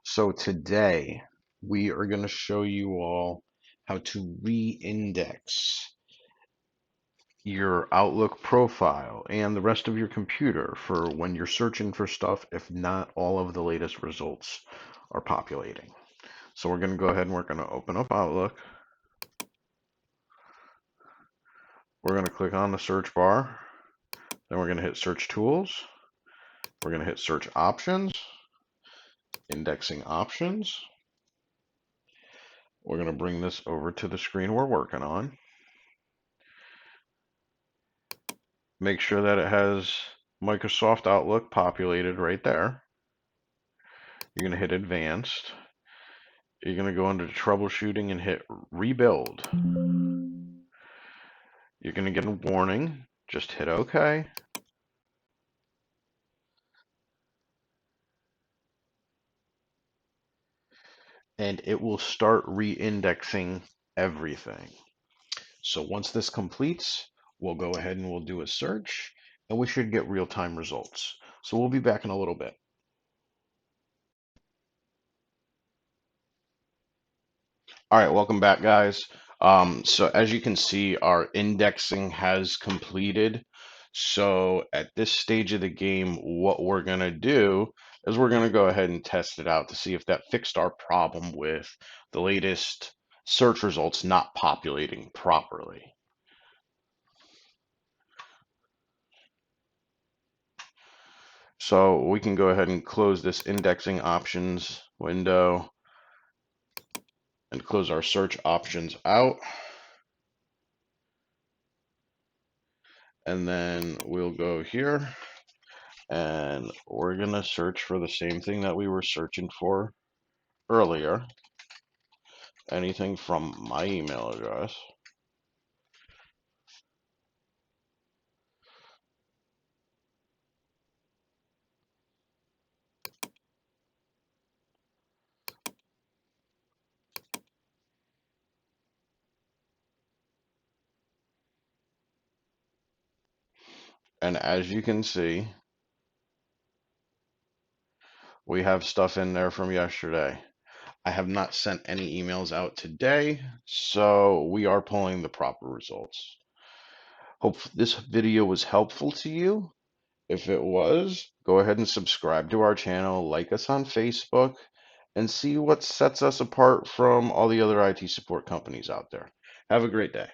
So today we are going to show you all how to re-index your Outlook profile and the rest of your computer for when you're searching for stuff if not all of the latest results are populating. So we're going to go ahead and we're going to open up Outlook. We're going to click on the search bar. Then we're going to hit search tools. We're going to hit search options, indexing options. We're going to bring this over to the screen we're working on. Make sure that it has Microsoft Outlook populated right there. You're going to hit advanced. You're going to go into troubleshooting and hit rebuild. You're going to get a warning. Just hit OK. And it will start re-indexing everything. So once this completes, we'll go ahead and we'll do a search and we should get real-time results. So we'll be back in a little bit. All right, welcome back, guys. So as you can see, our indexing has completed. So at this stage of the game, what we're going to do is we're going to go ahead and test it out to see if that fixed our problem with the latest search results not populating properly. So we can go ahead and close this indexing options window and close our search options out. And then we'll go here and we're going to search for the same thing that we were searching for earlier. Anything from my email address. And as you can see, we have stuff in there from yesterday. I have not sent any emails out today, so we are pulling the proper results. Hope this video was helpful to you. If it was, go ahead and subscribe to our channel, like us on Facebook, and see what sets us apart from all the other IT support companies out there. Have a great day.